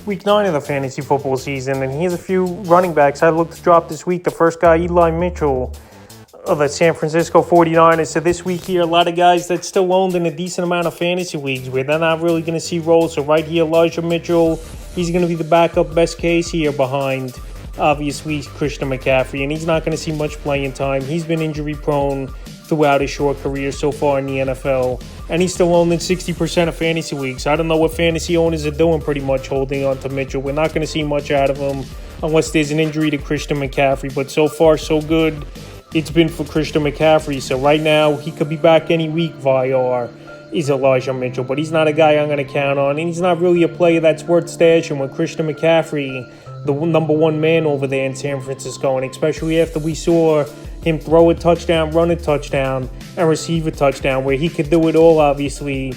week 9 of the fantasy football season, and here's a few running backs I look to drop this week. The first guy, Eli Mitchell of the San Francisco 49ers. So this week here, a lot of guys that still owned in a decent amount of fantasy leagues where they're not really going to see roles. So right here, Elijah Mitchell, he's going to be the backup best case here behind, obviously, Christian McCaffrey, and he's not going to see much playing time. He's been injury prone throughout his short career so far in the NFL, and he's still owned in 60% of fantasy leagues. I don't know what fantasy owners are doing pretty much holding on to Mitchell. We're not going to see much out of him unless there's an injury to Christian McCaffrey, but so far so good it's been for Christian McCaffrey. So right now he could be back any week via is Elijah Mitchell, but he's not a guy I'm going to count on, and he's not really a player that's worth stashing with Christian McCaffrey, the number one man over there in San Francisco, and especially after we saw him throw a touchdown, run a touchdown, and receive a touchdown, where he could do it all, obviously,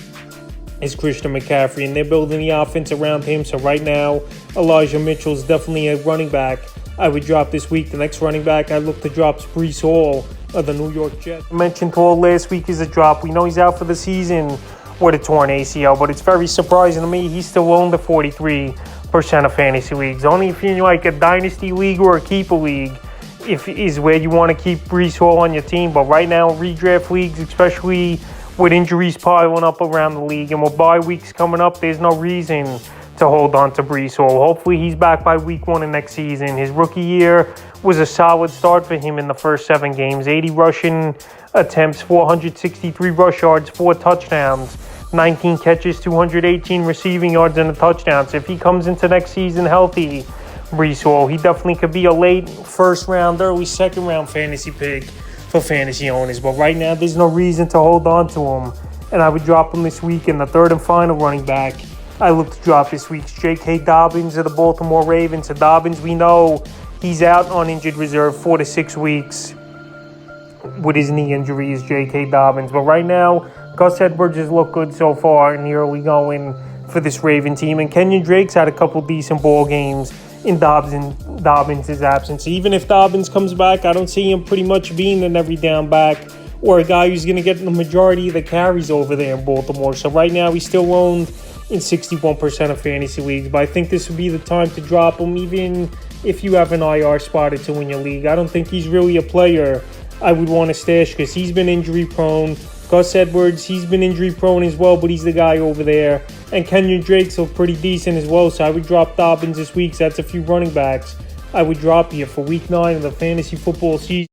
is Christian McCaffrey, and they're building the offense around him. So right now, Elijah Mitchell is definitely a running back I would drop this week. The next running back I look to drop is Breece Hall of the New York Jets. I mentioned Hall last week is a drop. We know he's out for the season with a torn ACL, but it's very surprising to me he's still owned the 43% of fantasy leagues. Only if you're in like a dynasty league or a keeper league is where you want to keep Breece Hall on your team. But right now, redraft leagues, especially with injuries piling up around the league and with bye weeks coming up, there's no reason to hold on to Breece Hall. Hopefully he's back by week 1 of next season. His rookie year was a solid start for him in the first 7 games. 80 rushing attempts, 463 rush yards, 4 touchdowns, 19 catches, 218 receiving yards, and a touchdown. So if he comes into next season healthy, Breece Hall, he definitely could be a late first round, early second round fantasy pick for fantasy owners. But right now, there's no reason to hold on to him, and I would drop him this week. In the third and final running back I look to drop this week's J.K. Dobbins of the Baltimore Ravens. So Dobbins, we know he's out on injured reserve 4 to 6 weeks with his knee injury, is J.K. Dobbins. But right now, Gus Edwards has looked good so far in the early going for this Raven team. And Kenyon Drake's had a couple decent ball games in Dobbins' absence. Even if Dobbins comes back, I don't see him pretty much being an every down back or a guy who's going to get the majority of the carries over there in Baltimore. So right now, he's still owned in 61% of fantasy leagues, but I think this would be the time to drop him, even if you have an IR spot or 2 in your league. I don't think he's really a player I would want to stash because he's been injury prone. Gus Edwards, he's been injury prone as well, but he's the guy over there. And Kenyon Drake's still pretty decent as well, so I would drop Dobbins this week. So that's a few running backs I would drop here for week 9 of the fantasy football season.